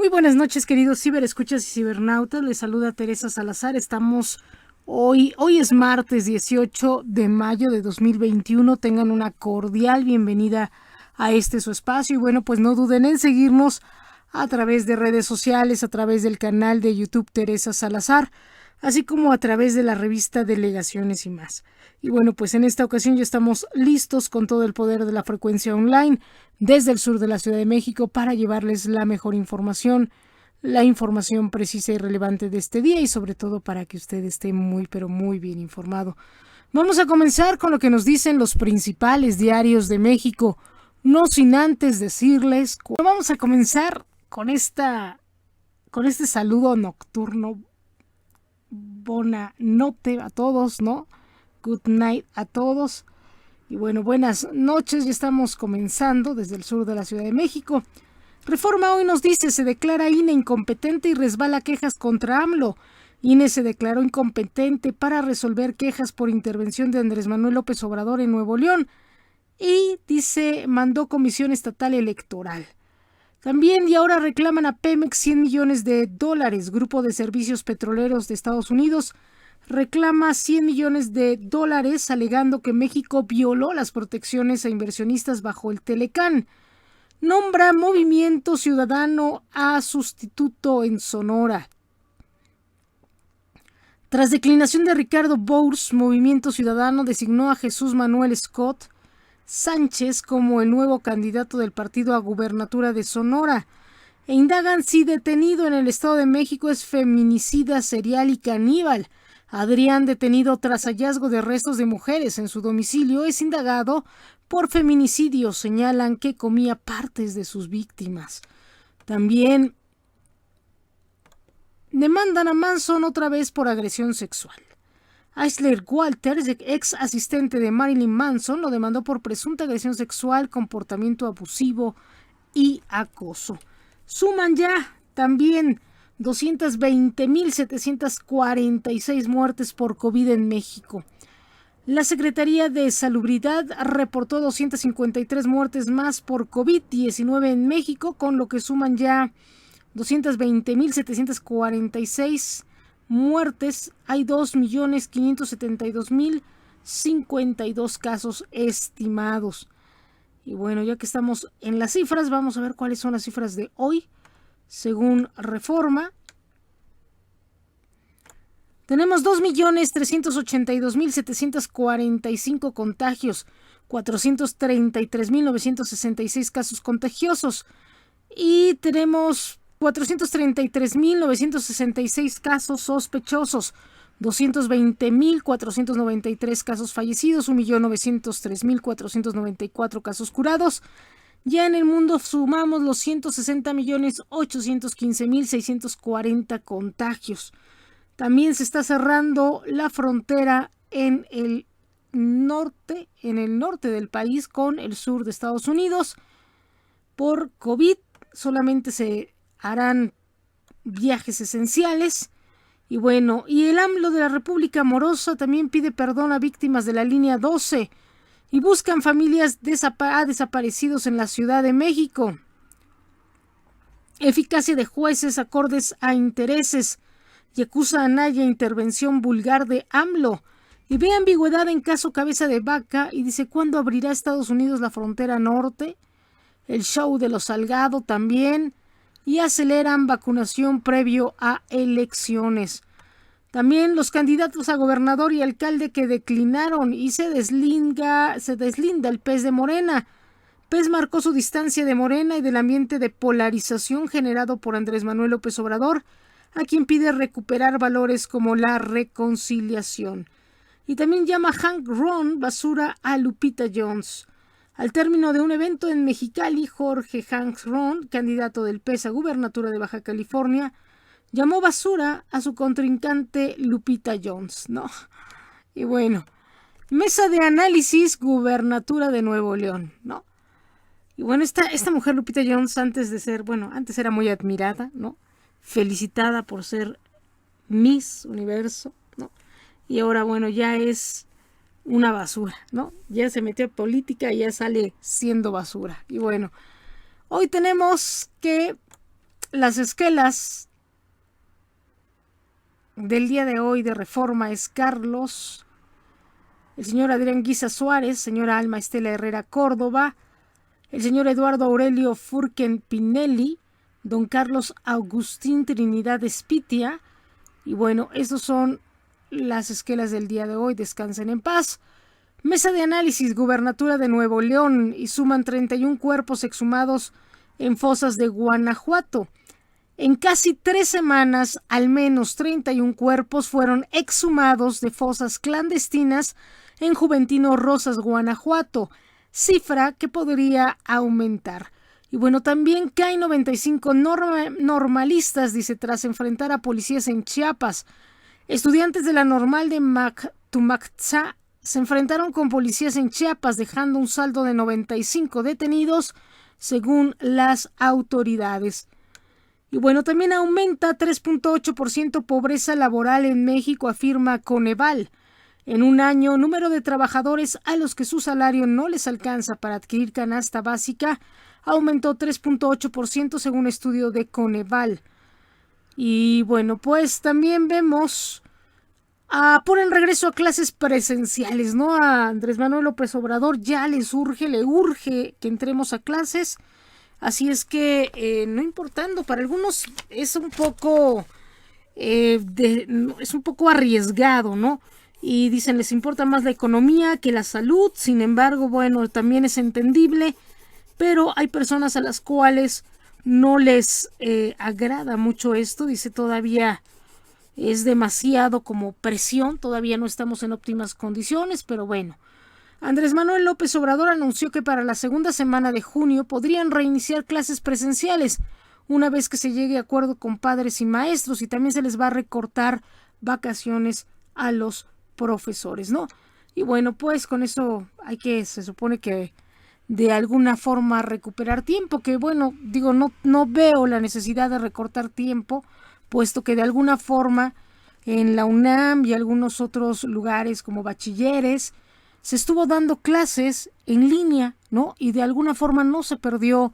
Muy buenas noches, queridos ciberescuchas y cibernautas. Les saluda Teresa Salazar. Estamos hoy es martes 18 de mayo de 2021. Tengan una cordial bienvenida a su espacio. Y bueno, pues no duden en seguirnos a través de redes sociales, a través del canal de YouTube Teresa Salazar, así como a través de la revista Delegaciones y más. Y bueno, pues en esta ocasión ya estamos listos con todo el poder de la frecuencia online desde el sur de la Ciudad de México para llevarles la mejor información, la información precisa y relevante de este día y sobre todo para que usted esté muy pero muy bien informado. Vamos a comenzar con lo que nos dicen los principales diarios de México, no sin antes decirles, vamos a comenzar con este saludo nocturno. Bona notte a todos, ¿no? Good night a todos. Y bueno, buenas noches, ya estamos comenzando desde el sur de la Ciudad de México. Reforma hoy nos dice, se declara INE incompetente y resbala quejas contra AMLO. INE se declaró incompetente para resolver quejas por intervención de Andrés Manuel López Obrador en Nuevo León. Y dice, mandó Comisión Estatal Electoral. También y ahora reclaman a Pemex $100 millones. Grupo de Servicios Petroleros de Estados Unidos reclama $100 millones alegando que México violó las protecciones a inversionistas bajo el Telecán. Nombra Movimiento Ciudadano a sustituto en Sonora. Tras declinación de Ricardo Bours, Movimiento Ciudadano designó a Jesús Manuel Scott Sánchez como el nuevo candidato del partido a gubernatura de Sonora e indagan si detenido en el Estado de México es feminicida serial y caníbal. Adrián, detenido tras hallazgo de restos de mujeres en su domicilio, es indagado por feminicidio. Señalan que comía partes de sus víctimas. También demandan a Manson otra vez por agresión sexual. Aisler Walters, ex asistente de Marilyn Manson, lo demandó por presunta agresión sexual, comportamiento abusivo y acoso. Suman ya también 220,746 muertes por COVID en México. La Secretaría de Salubridad reportó 253 muertes más por COVID-19 en México, con lo que suman ya 220,746 muertes. Hay 2,572,052 casos estimados. Y bueno, ya que estamos en las cifras, vamos a ver cuáles son las cifras de hoy. Según Reforma, tenemos 2,382,745 contagios, 433,966 casos contagiosos y tenemos 433,966 casos sospechosos, 220,493 casos fallecidos, 1,903,494 casos curados. Ya en el mundo sumamos los 160,815,640 contagios. También se está cerrando la frontera en el norte del país con el sur de Estados Unidos. Por COVID solamente se harán viajes esenciales. Y bueno, y el AMLO de la República Morosa también pide perdón a víctimas de la línea 12 y buscan familias desaparecidos en la Ciudad de México. Eficacia de jueces acordes a intereses y acusa a Anaya intervención vulgar de AMLO. Y ve ambigüedad en caso Cabeza de Vaca y dice, ¿cuándo abrirá Estados Unidos la frontera norte? El show de los Salgado también. Y aceleran vacunación previo a elecciones. También los candidatos a gobernador y alcalde que declinaron y se deslinda el PES de Morena. PES marcó su distancia de Morena y del ambiente de polarización generado por Andrés Manuel López Obrador, a quien pide recuperar valores como la reconciliación. Y también llama Hank Ron basura a Lupita Jones. Al término de un evento en Mexicali, Jorge Hank Ron, candidato del PES a gubernatura de Baja California, llamó basura a su contrincante Lupita Jones, ¿no? Y bueno, mesa de análisis, gubernatura de Nuevo León, ¿no? Y bueno, esta mujer Lupita Jones antes era muy admirada, ¿no? Felicitada por ser Miss Universo, ¿no? Y ahora, bueno, ya es una basura, ¿no? Ya se metió a política y ya sale siendo basura. Y bueno, hoy tenemos que las esquelas del día de hoy de Reforma es Carlos, el señor Adrián Guisa Suárez, señora Alma Estela Herrera Córdoba, el señor Eduardo Aurelio Furquen Pinelli, don Carlos Agustín Trinidad Espitia. Y bueno, estos son las esquelas del día de hoy. Descansen en paz. Mesa de análisis, Gubernatura de Nuevo León, y suman 31 cuerpos exhumados en fosas de Guanajuato. En casi 3 semanas, al menos 31 cuerpos fueron exhumados de fosas clandestinas en Juventino Rosas, Guanajuato, cifra que podría aumentar. Y bueno, también caen 95 normalistas, dice, tras enfrentar a policías en Chiapas. Estudiantes de la normal de Mactumaxá se enfrentaron con policías en Chiapas, dejando un saldo de 95 detenidos, según las autoridades. Y bueno, también aumenta 3.8% pobreza laboral en México, afirma Coneval. En un año, número de trabajadores a los que su salario no les alcanza para adquirir canasta básica aumentó 3.8% según estudio de Coneval. Y bueno, pues también vemos por el regreso a clases presenciales, ¿no? A Andrés Manuel López Obrador ya le urge que entremos a clases. Así es que no importando, para algunos es un poco arriesgado, ¿no? Y dicen, les importa más la economía que la salud. Sin embargo, bueno, también es entendible, pero hay personas a las cuales no les agrada mucho esto. Dice, todavía es demasiado como presión, todavía no estamos en óptimas condiciones, pero bueno. Andrés Manuel López Obrador anunció que para la segunda semana de junio podrían reiniciar clases presenciales, una vez que se llegue a acuerdo con padres y maestros, y también se les va a recortar vacaciones a los profesores, ¿no? Y bueno, pues con eso se supone que de alguna forma recuperar tiempo, que bueno, digo, no veo la necesidad de recortar tiempo, puesto que de alguna forma en la UNAM y algunos otros lugares como bachilleres se estuvo dando clases en línea, ¿no? Y de alguna forma no se perdió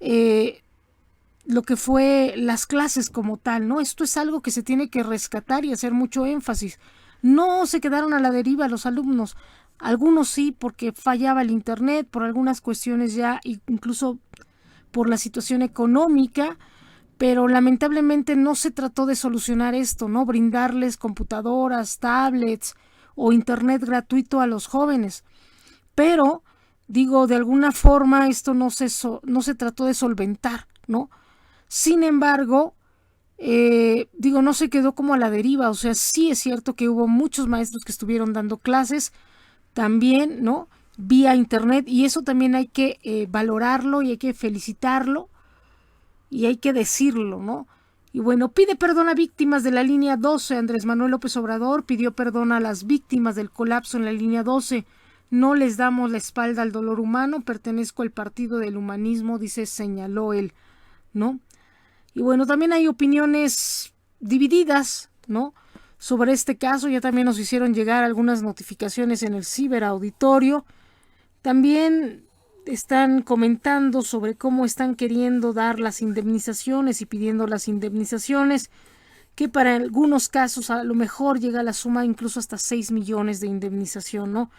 lo que fue las clases como tal, ¿no? Esto es algo que se tiene que rescatar y hacer mucho énfasis. No se quedaron a la deriva los alumnos. Algunos sí, porque fallaba el internet, por algunas cuestiones ya, incluso por la situación económica, pero lamentablemente no se trató de solucionar esto, ¿no? Brindarles computadoras, tablets o internet gratuito a los jóvenes. Pero, digo, de alguna forma esto no se trató de solventar, ¿no? Sin embargo, no se quedó como a la deriva. O sea, sí es cierto que hubo muchos maestros que estuvieron dando clases también, ¿no? Vía internet, y eso también hay que valorarlo y hay que felicitarlo y hay que decirlo, ¿no? Y bueno, pide perdón a víctimas de la línea 12. Andrés Manuel López Obrador pidió perdón a las víctimas del colapso en la línea 12. No les damos la espalda al dolor humano, pertenezco al partido del humanismo, señaló él, ¿no? Y bueno, también hay opiniones divididas, ¿no? Sobre este caso. Ya también nos hicieron llegar algunas notificaciones en el ciberauditorio. También están comentando sobre cómo están queriendo dar las indemnizaciones y pidiendo las indemnizaciones, que para algunos casos a lo mejor llega a la suma incluso hasta 6 millones de indemnización, ¿no?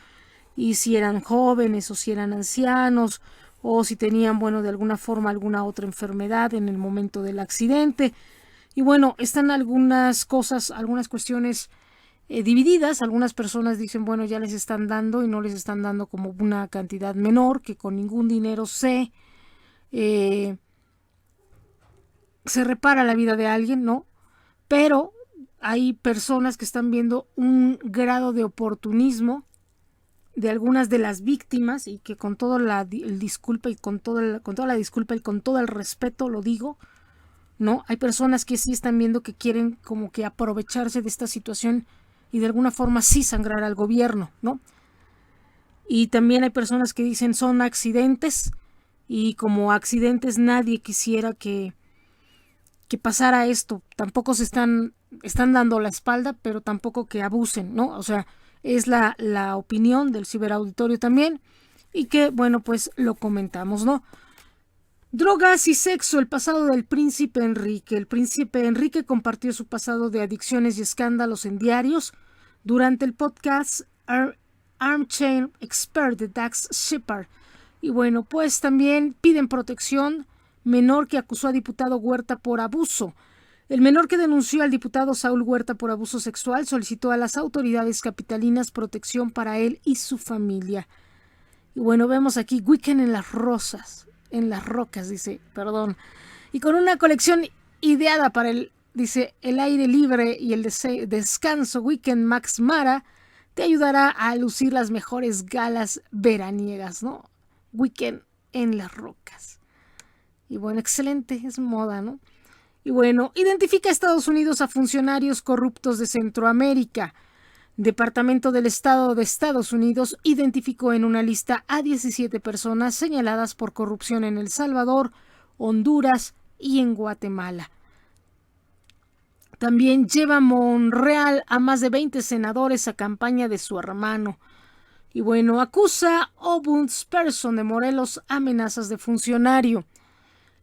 Y si eran jóvenes o si eran ancianos o si tenían, bueno, de alguna forma alguna otra enfermedad en el momento del accidente. Y bueno, están algunas cosas, algunas cuestiones divididas. Algunas personas dicen, bueno, ya les están dando y no les están dando como una cantidad menor, que con ningún dinero se repara la vida de alguien, ¿no? Pero hay personas que están viendo un grado de oportunismo de algunas de las víctimas, y que con toda la disculpa y con toda la disculpa y con todo el respeto lo digo, ¿no? Hay personas que sí están viendo que quieren como que aprovecharse de esta situación y de alguna forma sí sangrar al gobierno, ¿no? Y también hay personas que dicen son accidentes, y como accidentes nadie quisiera que pasara esto. Tampoco están dando la espalda, pero tampoco que abusen, ¿no? O sea, es la opinión del ciberauditorio también, y que, bueno, pues lo comentamos, ¿no? Drogas y sexo, el pasado del príncipe Enrique. El príncipe Enrique compartió su pasado de adicciones y escándalos en diarios durante el podcast Armchair Expert de Dax Shepard. Y bueno, pues también piden protección menor que acusó a diputado Huerta por abuso. El menor que denunció al diputado Saúl Huerta por abuso sexual solicitó a las autoridades capitalinas protección para él y su familia. Y bueno, vemos aquí Weekend en las Rosas. En las rocas, dice, perdón. Y con una colección ideada para el aire libre y el descanso, Weekend Max Mara te ayudará a lucir las mejores galas veraniegas, ¿no? Weekend en las rocas. Y bueno, excelente, es moda, ¿no? Y bueno, identifica a Estados Unidos a funcionarios corruptos de Centroamérica. Departamento del Estado de Estados Unidos identificó en una lista a 17 personas señaladas por corrupción en El Salvador, Honduras y en Guatemala. También lleva Monreal a más de 20 senadores a campaña de su hermano. Y bueno, acusa a ombudsperson de Morelos amenazas de funcionario.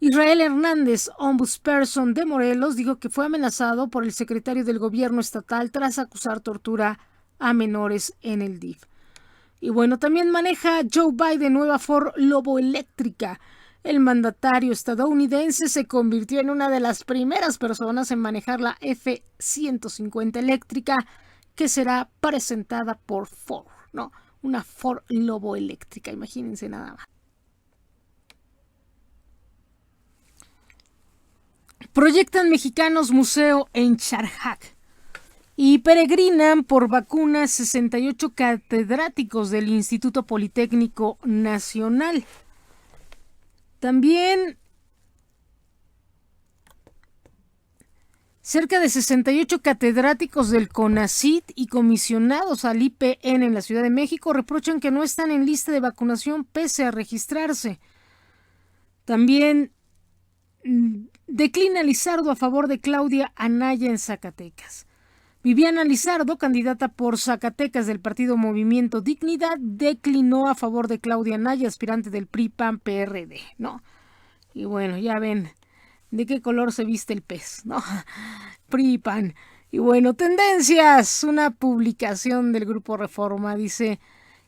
Israel Hernández, ombudsperson de Morelos, dijo que fue amenazado por el secretario del gobierno estatal tras acusar tortura a menores en el DIF. Y bueno, también maneja Joe Biden nueva Ford Lobo eléctrica. El mandatario estadounidense se convirtió en una de las primeras personas en manejar la F-150 eléctrica que será presentada por Ford, ¿no? Una Ford Lobo eléctrica, imagínense nada más. Proyectan mexicanos museo en Charjak y peregrinan por vacunas 68 catedráticos del Instituto Politécnico Nacional. También cerca de 68 catedráticos del CONACYT y comisionados al IPN en la Ciudad de México reprochan que no están en lista de vacunación pese a registrarse. También declina Lizardo a favor de Claudia Anaya en Zacatecas. Viviana Lizardo, candidata por Zacatecas del partido Movimiento Dignidad, declinó a favor de Claudia Anaya, aspirante del PRI-PAN-PRD, ¿no? Y bueno, ya ven de qué color se viste el pez, ¿no? PRI-PAN. Y bueno, tendencias, una publicación del Grupo Reforma, dice,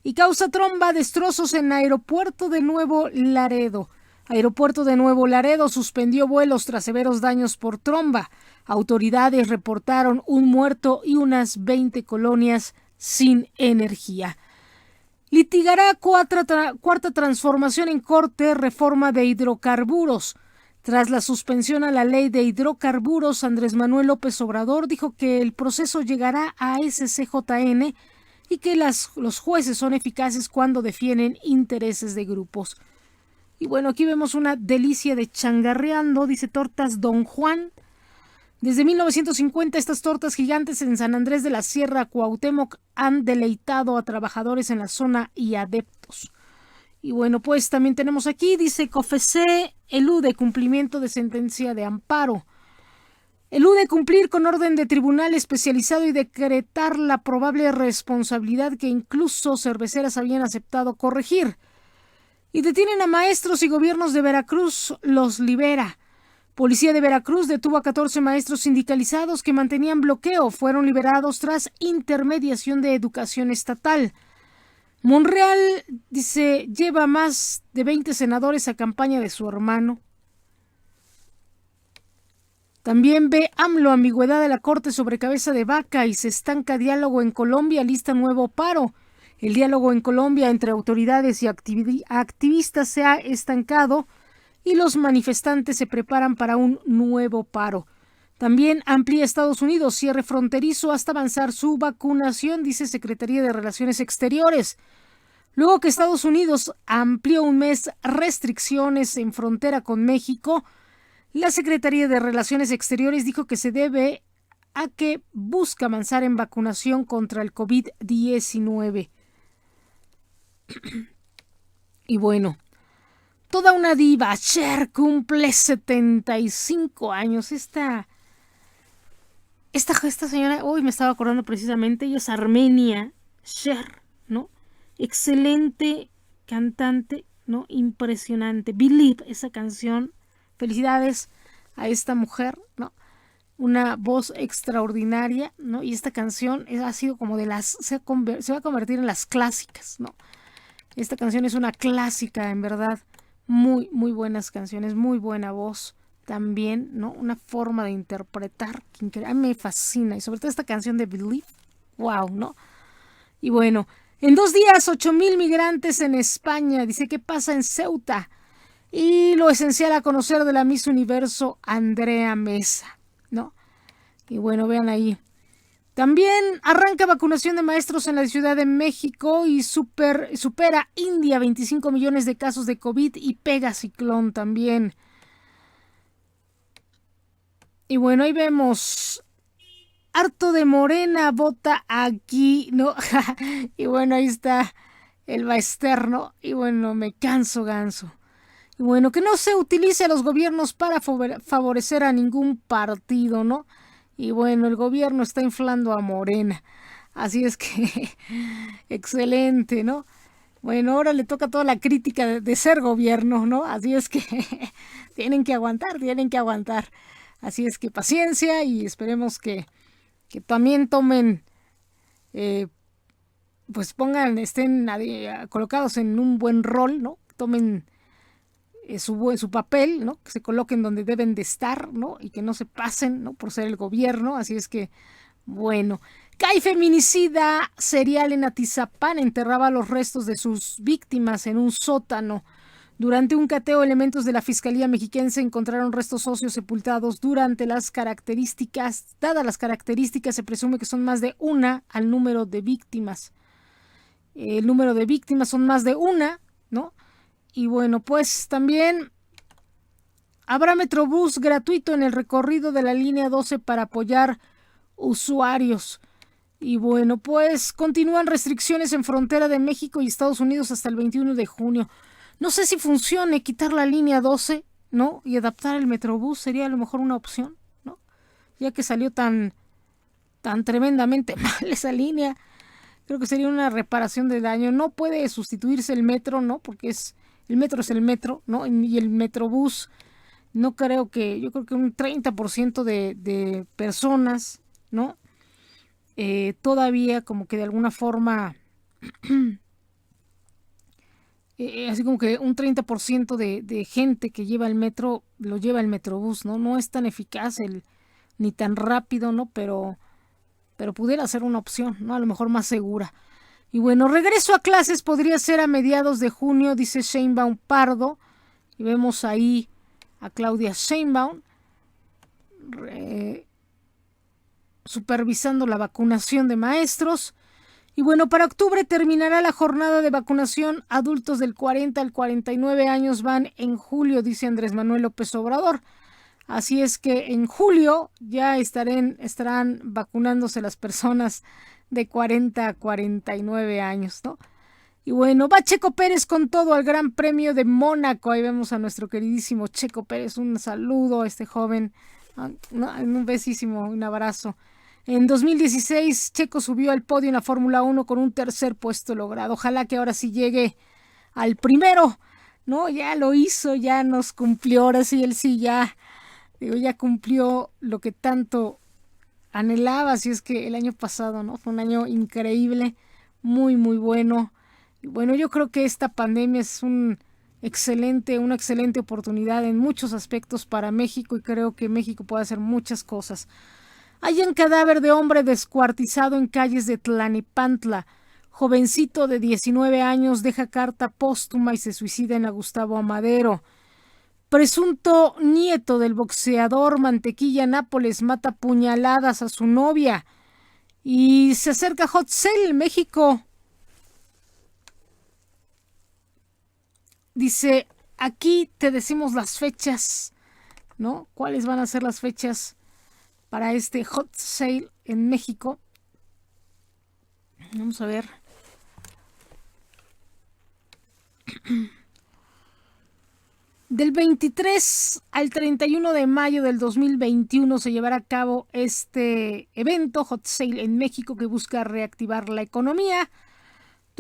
y causa tromba destrozos en Aeropuerto de Nuevo Laredo. Aeropuerto de Nuevo Laredo suspendió vuelos tras severos daños por tromba. Autoridades reportaron un muerto y unas 20 colonias sin energía. Litigará cuarta transformación en corte reforma de hidrocarburos. Tras la suspensión a la ley de hidrocarburos, Andrés Manuel López Obrador dijo que el proceso llegará a SCJN y que los jueces son eficaces cuando defienden intereses de grupos. Y bueno, aquí vemos una delicia de changarreando, dice Tortas Don Juan. Desde 1950 estas tortas gigantes en San Andrés de la Sierra, Cuauhtémoc, han deleitado a trabajadores en la zona y adeptos. Y bueno, pues también tenemos aquí, dice COFECE, elude cumplimiento de sentencia de amparo. Elude cumplir con orden de tribunal especializado y decretar la probable responsabilidad que incluso cerveceras habían aceptado corregir. Y detienen a maestros y gobiernos de Veracruz, los libera. Policía de Veracruz detuvo a 14 maestros sindicalizados que mantenían bloqueo. Fueron liberados tras intermediación de Educación Estatal. Monreal, dice, lleva más de 20 senadores a campaña de su hermano. También ve AMLO ambigüedad de la Corte sobre cabeza de vaca y se estanca diálogo en Colombia, lista nuevo paro. El diálogo en Colombia entre autoridades y activistas se ha estancado y los manifestantes se preparan para un nuevo paro. También amplía Estados Unidos cierre fronterizo hasta avanzar su vacunación, dice Secretaría de Relaciones Exteriores. Luego que Estados Unidos amplió un mes restricciones en frontera con México, la Secretaría de Relaciones Exteriores dijo que se debe a que busca avanzar en vacunación contra el COVID-19. Y bueno, toda una diva, Cher cumple 75 años. Esta señora, hoy me estaba acordando precisamente, ella es armenia, Cher, ¿no? Excelente cantante, ¿no? Impresionante. Believe, esa canción. Felicidades a esta mujer, ¿no? Una voz extraordinaria, ¿no? Y esta canción ha sido como de las, se va a convertir en las clásicas, ¿no? Esta canción es una clásica, en verdad. Muy, muy buenas canciones, muy buena voz también, ¿no? Una forma de interpretar que a mí me fascina. Y sobre todo esta canción de Believe, wow, ¿no? Y bueno, en 2 días, 8,000 migrantes en España. Dice, ¿qué pasa en Ceuta? Y lo esencial a conocer de la Miss Universo, Andrea Mesa, ¿no? Y bueno, vean ahí. También arranca vacunación de maestros en la Ciudad de México y supera India 25 millones de casos de COVID y pega ciclón también. Y bueno, ahí vemos, harto de Morena vota aquí, ¿no? Y bueno, ahí está el Baester, ¿no? Y bueno, me canso ganso. Y bueno, que no se utilice a los gobiernos para favorecer a ningún partido, ¿no? Y bueno, el gobierno está inflando a Morena. Así es que, excelente, ¿no? Bueno, ahora le toca toda la crítica de ser gobierno, ¿no? Así es que tienen que aguantar, tienen que aguantar. Así es que paciencia y esperemos que también tomen, pues estén colocados en un buen rol, ¿no? Tomen su papel, ¿no? Que se coloquen donde deben de estar, ¿no? Y que no se pasen, ¿no? Por ser el gobierno. Así es que, bueno. Cae feminicida serial en Atizapán. Enterraba los restos de sus víctimas en un sótano. Durante un cateo, elementos de la Fiscalía Mexiquense encontraron restos óseos sepultados. Dadas las características, se presume que son más de una al número de víctimas. El número de víctimas son más de una, ¿no? Y bueno, pues también habrá Metrobús gratuito en el recorrido de la línea 12 para apoyar usuarios. Y bueno, pues continúan restricciones en frontera de México y Estados Unidos hasta el 21 de junio. No sé si funcione quitar la línea 12, ¿no? Y adaptar el Metrobús sería a lo mejor una opción, ¿no? Ya que salió tan tremendamente mal esa línea. Creo que sería una reparación de daño. No puede sustituirse el metro, ¿no? Porque el metro es el metro, ¿no? Y el Metrobús, yo creo que un 30% de personas, ¿no? Todavía como que de alguna forma, así como que un 30% de gente que lleva el metro, lo lleva el Metrobús, ¿no? No es tan eficaz ni tan rápido, ¿no? Pero pudiera ser una opción, ¿no? A lo mejor más segura. Y bueno, regreso a clases podría ser a mediados de junio, dice Sheinbaum Pardo. Y vemos ahí a Claudia Sheinbaum supervisando la vacunación de maestros. Y bueno, para octubre terminará la jornada de vacunación. Adultos del 40 al 49 años van en julio, dice Andrés Manuel López Obrador. Así es que en julio ya estarán vacunándose las personas de 40 a 49 años, ¿no? Y bueno, va Checo Pérez con todo al Gran Premio de Mónaco. Ahí vemos a nuestro queridísimo Checo Pérez. Un saludo a este joven. Un besísimo, un abrazo. En 2016, Checo subió al podio en la Fórmula 1 con un tercer puesto logrado. Ojalá que ahora sí llegue al primero, ¿no? Ya lo hizo, ya nos cumplió. Ahora sí, él sí ya cumplió lo que tanto anhelaba. Así es que el año pasado, ¿no? Fue un año increíble, muy, muy bueno. Y bueno, yo creo que esta pandemia es una excelente oportunidad en muchos aspectos para México y creo que México puede hacer muchas cosas. Hay un cadáver de hombre descuartizado en calles de Tlalnepantla. Jovencito de 19 años deja carta póstuma y se suicida en la Gustavo Amadero. Presunto nieto del boxeador Mantequilla Nápoles mata puñaladas a su novia. Y se acerca Hot Sale México. Dice, aquí te decimos las fechas, ¿no? ¿Cuáles van a ser las fechas para este Hot Sale en México? Vamos a ver. Del 23 al 31 de mayo del 2021 se llevará a cabo este evento Hot Sale en México que busca reactivar la economía.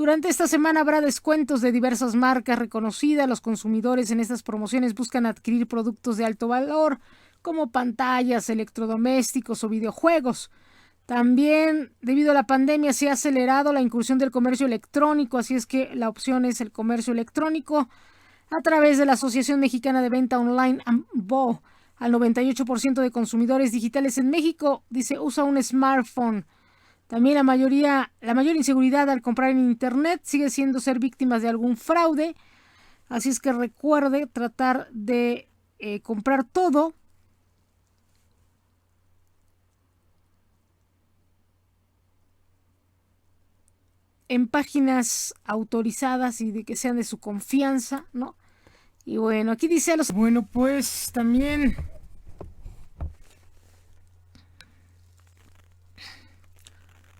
Durante esta semana habrá descuentos de diversas marcas reconocidas. Los consumidores en estas promociones buscan adquirir productos de alto valor, como pantallas, electrodomésticos o videojuegos. También, debido a la pandemia, se ha acelerado la incursión del comercio electrónico, así es que la opción es el comercio electrónico a través de la Asociación Mexicana de Venta Online, AMBO. Al 98% de consumidores digitales en México, dice, usa un smartphone. También la mayor inseguridad al comprar en Internet sigue siendo ser víctimas de algún fraude. Así es que recuerde tratar de comprar todo en páginas autorizadas y de que sean de su confianza, ¿no? Y bueno, aquí dice a los... Bueno, pues también...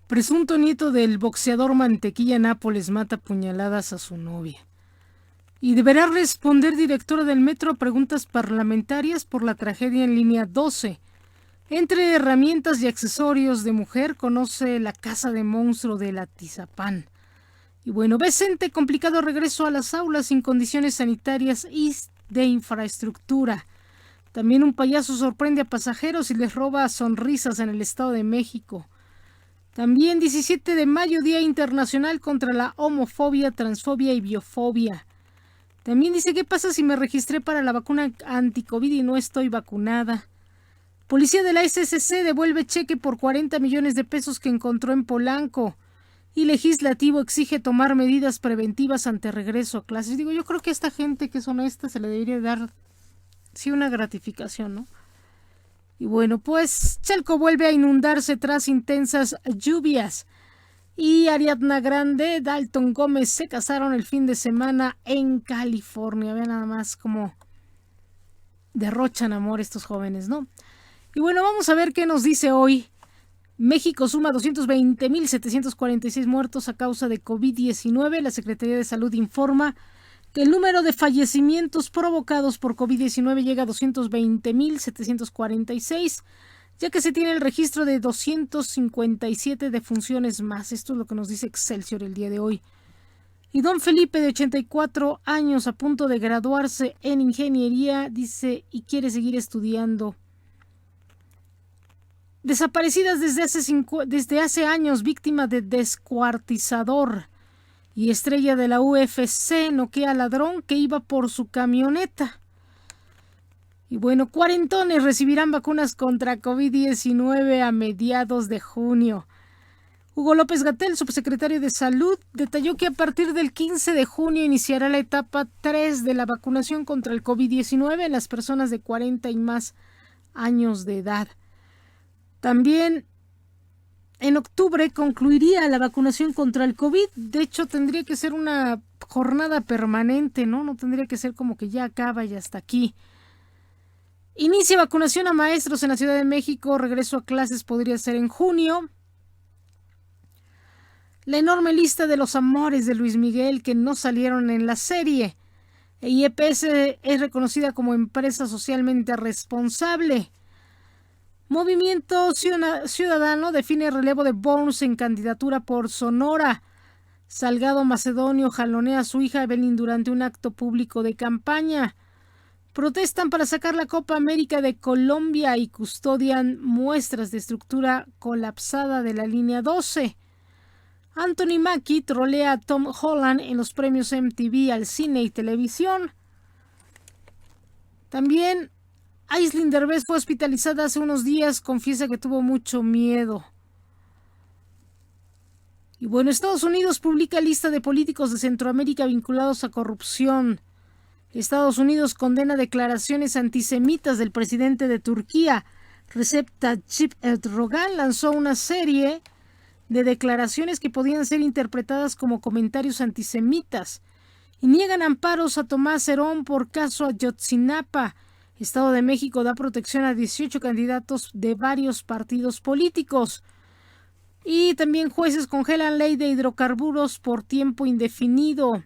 Presunto nieto del boxeador Mantequilla Nápoles mata puñaladas a su novia. Y deberá responder directora del Metro a preguntas parlamentarias por la tragedia en línea 12. Entre herramientas y accesorios de mujer, conoce la casa de monstruo de la Atizapán. Y bueno, Vicente, complicado regreso a las aulas sin condiciones sanitarias y de infraestructura. También un payaso sorprende a pasajeros y les roba sonrisas en el Estado de México. También 17 de mayo, Día Internacional contra la Homofobia, Transfobia y Biofobia. También dice, ¿qué pasa si me registré para la vacuna anti-COVID y no estoy vacunada? Policía de la SSC devuelve cheque por 40 millones de pesos que encontró en Polanco. Y Legislativo exige tomar medidas preventivas ante regreso a clases. Digo, yo creo que a esta gente que es honesta se le debería dar, sí, una gratificación, ¿no? Y bueno, pues Chalco vuelve a inundarse tras intensas lluvias. Y Ariadna Grande, Dalton Gómez se casaron el fin de semana en California. Vean nada más cómo derrochan amor estos jóvenes, ¿no? Y bueno, vamos a ver qué nos dice hoy. México suma 220.746 muertos a causa de COVID-19. La Secretaría de Salud informa que el número de fallecimientos provocados por COVID-19 llega a 220.746, ya que se tiene el registro de 257 defunciones más. Esto es lo que nos dice Excelsior el día de hoy. Y don Felipe, de 84 años, a punto de graduarse en ingeniería, dice, y quiere seguir estudiando. Desaparecidas desde hace años, víctima de descuartizador. Y estrella de la UFC noquea ladrón que iba por su camioneta. Y bueno, cuarentones recibirán vacunas contra COVID-19 a mediados de junio. Hugo López-Gatell, subsecretario de Salud, detalló que a partir del 15 de junio iniciará la etapa 3 de la vacunación contra el COVID-19 en las personas de 40 y más años de edad. También en octubre concluiría la vacunación contra el COVID. De hecho, tendría que ser una jornada permanente, ¿no? No tendría que ser como que ya acaba y hasta aquí. Inicia vacunación a maestros en la Ciudad de México. Regreso a clases podría ser en junio. La enorme lista de los amores de Luis Miguel que no salieron en la serie. IEPS es reconocida como empresa socialmente responsable. Movimiento Ciudadano define relevo de Burns en candidatura por Sonora. Salgado Macedonio jalonea a su hija Evelyn durante un acto público de campaña. Protestan para sacar la Copa América de Colombia y custodian muestras de estructura colapsada de la línea 12. Anthony Mackie trolea a Tom Holland en los premios MTV al cine y televisión. También Aislinn Derbez fue hospitalizada hace unos días, confiesa que tuvo mucho miedo. Y bueno, Estados Unidos publica lista de políticos de Centroamérica vinculados a corrupción. Estados Unidos condena declaraciones antisemitas del presidente de Turquía. Recep Tayyip Erdogan lanzó una serie de declaraciones que podían ser interpretadas como comentarios antisemitas. Y niegan amparos a Tomás Herón por caso Ayotzinapa. Estado de México da protección a 18 candidatos de varios partidos políticos. Y también jueces congelan ley de hidrocarburos por tiempo indefinido.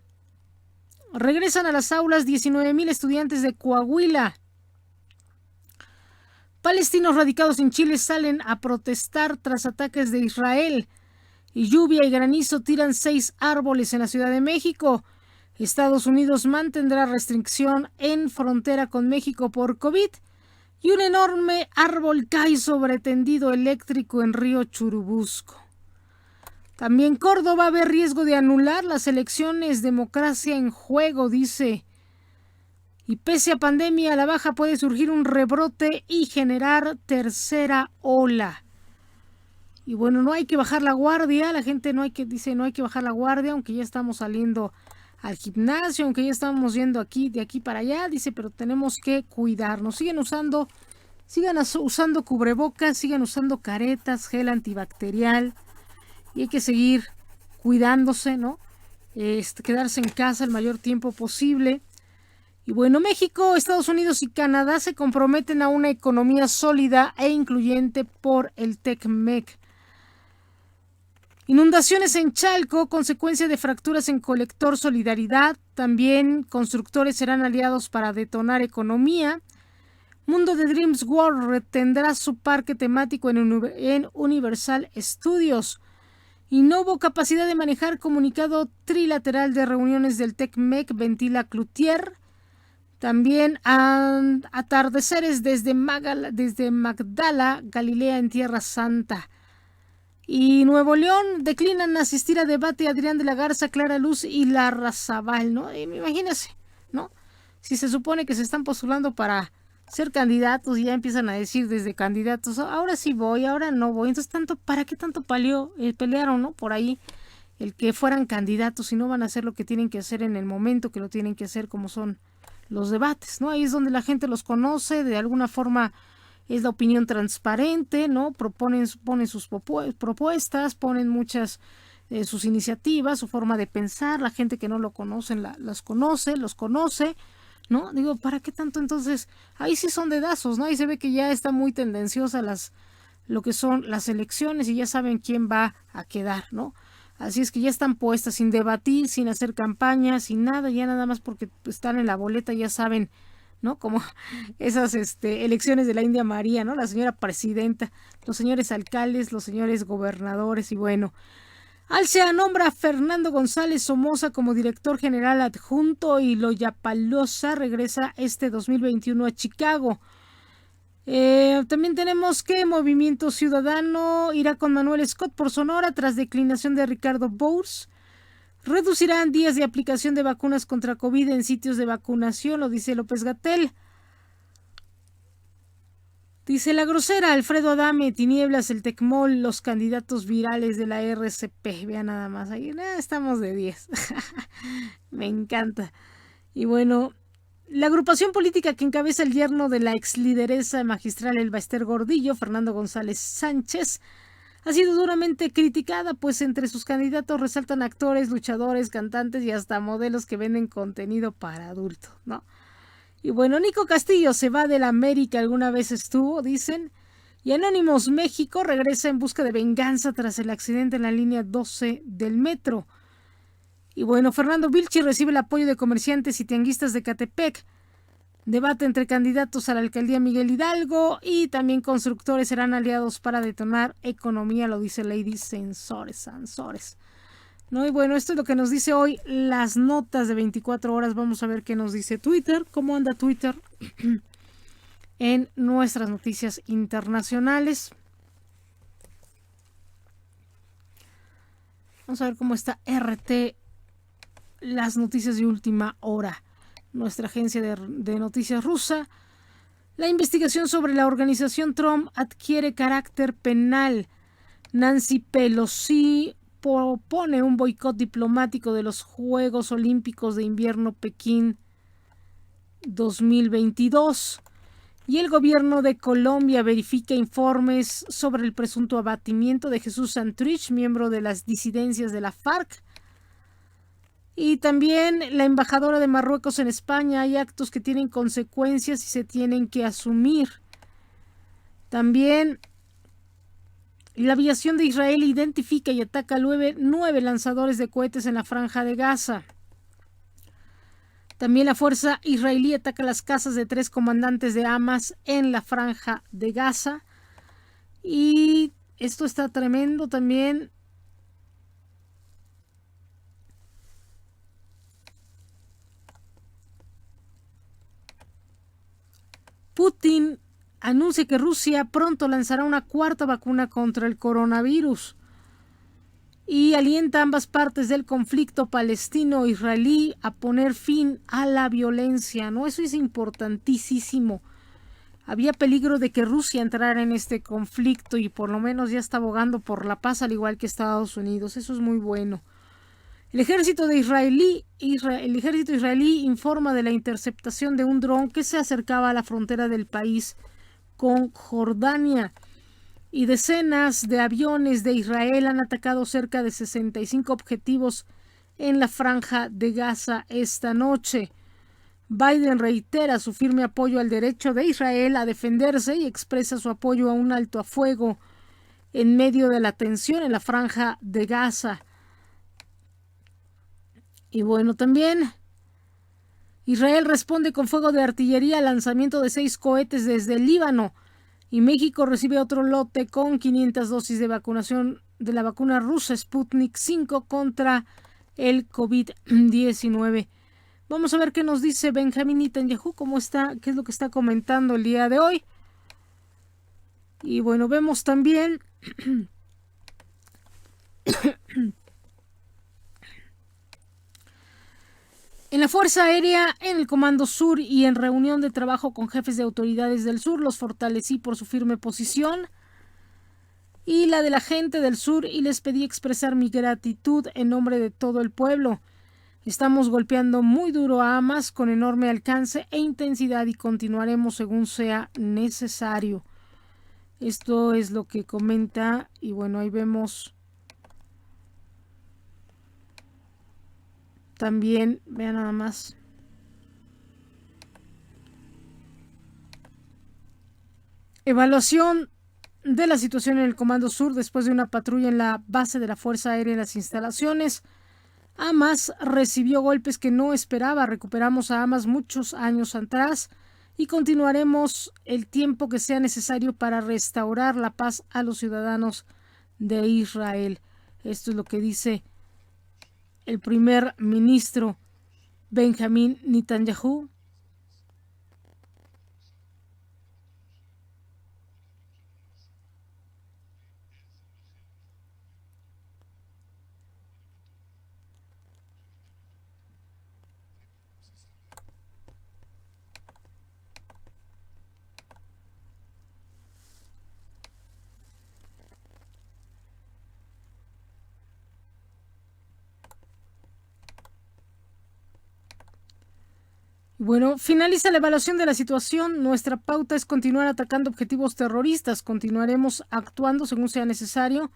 Regresan a las aulas 19,000 estudiantes de Coahuila. Palestinos radicados en Chile salen a protestar tras ataques de Israel. Y lluvia y granizo tiran 6 árboles en la Ciudad de México. Estados Unidos mantendrá restricción en frontera con México por COVID. Y un enorme árbol cae sobre tendido eléctrico en Río Churubusco. También Córdoba ve riesgo de anular las elecciones, democracia en juego, dice. Y pese a pandemia, a la baja puede surgir un rebrote y generar tercera ola. Y bueno, no hay que bajar la guardia, la gente no hay que bajar la guardia, aunque ya estamos saliendo al gimnasio, aunque ya estamos yendo de aquí para allá, dice, pero tenemos que cuidarnos. Sigan usando cubrebocas, sigan usando caretas, gel antibacterial, y hay que seguir cuidándose, ¿no? Quedarse en casa el mayor tiempo posible. Y bueno, México, Estados Unidos y Canadá se comprometen a una economía sólida e incluyente por el TEC-MEC. Inundaciones en Chalco, consecuencia de fracturas en colector Solidaridad. También constructores serán aliados para detonar economía. Mundo de Dreams World retendrá su parque temático en Universal Studios. Y no hubo capacidad de manejar comunicado trilateral de reuniones del TEC-MEC, ventila Cloutier. También atardeceres desde Magdala, Galilea en Tierra Santa. Y Nuevo León declinan asistir a debate Adrián de la Garza, Clara Luz y Larrazabal, ¿no? Y imagínense, ¿no? Si se supone que se están postulando para ser candidatos y ya empiezan a decir desde candidatos, ahora sí voy, ahora no voy. Entonces, ¿para qué tanto pelearon, ¿no? Por ahí el que fueran candidatos y no van a hacer lo que tienen que hacer en el momento que lo tienen que hacer, como son los debates, ¿no? Ahí es donde la gente los conoce, de alguna forma es la opinión transparente, ¿no? Ponen sus propuestas, ponen muchas sus iniciativas, su forma de pensar, la gente que no lo conocen los conoce, ¿no? Digo, ¿para qué tanto entonces? Ahí sí son dedazos, ¿no? Ahí se ve que ya está muy tendenciosa lo que son las elecciones y ya saben quién va a quedar, ¿no? Así es que ya están puestas sin debatir, sin hacer campaña, sin nada, ya nada más porque están en la boleta, ya saben, ¿no? Como esas elecciones de la India María, ¿no? La señora presidenta, los señores alcaldes, los señores gobernadores y bueno. Alsea nombra a Fernando González Somoza como director general adjunto y Lollapalooza regresa 2021 a Chicago. También tenemos que Movimiento Ciudadano irá con Manuel Scott por Sonora tras declinación de Ricardo Bours. Reducirán días de aplicación de vacunas contra COVID en sitios de vacunación, lo dice López-Gatell. Dice la grosera Alfredo Adame, Tinieblas, el Tecmol, los candidatos virales de la RCP. Vean nada más, ahí estamos de 10. Me encanta. Y bueno, la agrupación política que encabeza el yerno de la ex lideresa magistral Elba Ester Gordillo, Fernando González Sánchez, ha sido duramente criticada, pues entre sus candidatos resaltan actores, luchadores, cantantes y hasta modelos que venden contenido para adultos, ¿no? Y bueno, Nico Castillo se va de la América, alguna vez estuvo, dicen. Y Anónimos México regresa en busca de venganza tras el accidente en la línea 12 del metro. Y bueno, Fernando Vilchi recibe el apoyo de comerciantes y tianguistas de Catepec. Debate entre candidatos a la alcaldía Miguel Hidalgo y también constructores serán aliados para detonar economía, lo dice Lady Sansores. ¿No? Y bueno, esto es lo que nos dice hoy las notas de 24 horas. Vamos a ver qué nos dice Twitter, cómo anda Twitter en nuestras noticias internacionales. Vamos a ver cómo está RT, las noticias de última hora. Nuestra agencia de noticias rusa. La investigación sobre la organización Trump adquiere carácter penal. Nancy Pelosi propone un boicot diplomático de los Juegos Olímpicos de Invierno Pekín 2022. Y el gobierno de Colombia verifica informes sobre el presunto abatimiento de Jesús Santrich, miembro de las disidencias de la FARC. Y también la embajadora de Marruecos en España, hay actos que tienen consecuencias y se tienen que asumir. También la aviación de Israel identifica y ataca 9 lanzadores de cohetes en la Franja de Gaza. También la fuerza israelí ataca las casas de 3 comandantes de Hamas en la Franja de Gaza. Y esto está tremendo también. Putin anuncia que Rusia pronto lanzará una cuarta vacuna contra el coronavirus y alienta a ambas partes del conflicto palestino-israelí a poner fin a la violencia, ¿no? Eso es importantísimo. Había peligro de que Rusia entrara en este conflicto y por lo menos ya está abogando por la paz, al igual que Estados Unidos. Eso es muy bueno. El ejército israelí informa de la interceptación de un dron que se acercaba a la frontera del país con Jordania. Y decenas de aviones de Israel han atacado cerca de 65 objetivos en la franja de Gaza esta noche. Biden reitera su firme apoyo al derecho de Israel a defenderse y expresa su apoyo a un alto a fuego en medio de la tensión en la franja de Gaza. Y bueno, también Israel responde con fuego de artillería al lanzamiento de 6 cohetes desde el Líbano. Y México recibe otro lote con 500 dosis de vacunación de la vacuna rusa Sputnik 5 contra el COVID-19. Vamos a ver qué nos dice Benjamín Netanyahu, cómo está, qué es lo que está comentando el día de hoy. Y bueno, vemos también en la Fuerza Aérea, en el Comando Sur y en reunión de trabajo con jefes de autoridades del sur, los fortalecí por su firme posición y la de la gente del sur y les pedí expresar mi gratitud en nombre de todo el pueblo. Estamos golpeando muy duro a Hamas con enorme alcance e intensidad y continuaremos según sea necesario. Esto es lo que comenta y bueno, ahí vemos también, vean nada más. Evaluación de la situación en el Comando Sur después de una patrulla en la base de la Fuerza Aérea en las instalaciones. Hamas recibió golpes que no esperaba. Recuperamos a Hamas muchos años atrás y continuaremos el tiempo que sea necesario para restaurar la paz a los ciudadanos de Israel. Esto es lo que dice el primer ministro Benjamín Netanyahu. Bueno, finaliza la evaluación de la situación. Nuestra pauta es continuar atacando objetivos terroristas. Continuaremos actuando según sea necesario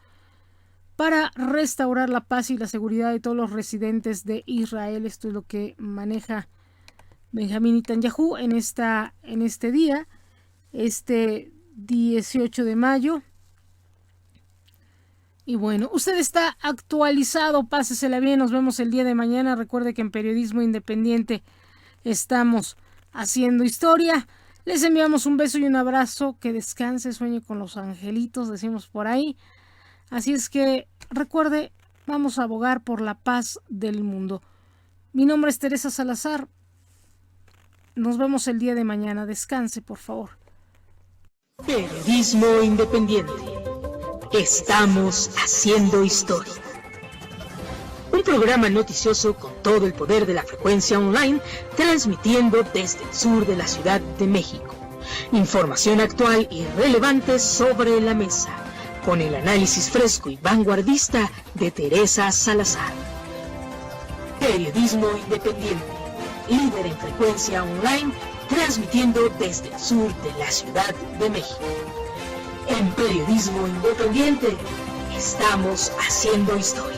para restaurar la paz y la seguridad de todos los residentes de Israel. Esto es lo que maneja Benjamín Netanyahu en este día, este 18 de mayo. Y bueno, usted está actualizado. Pásesela bien. Nos vemos el día de mañana. Recuerde que en Periodismo Independiente estamos haciendo historia. Les enviamos un beso y un abrazo. Que descanse, sueñe con los angelitos, decimos por ahí. Así es que recuerde, vamos a abogar por la paz del mundo. Mi nombre es Teresa Salazar. Nos vemos el día de mañana. Descanse, por favor. Periodismo Independiente. Estamos haciendo historia. Un programa noticioso con todo el poder de la frecuencia online, transmitiendo desde el sur de la Ciudad de México. Información actual y relevante sobre la mesa, con el análisis fresco y vanguardista de Teresa Salazar. Periodismo Independiente, líder en frecuencia online, transmitiendo desde el sur de la Ciudad de México. En Periodismo Independiente, estamos haciendo historia.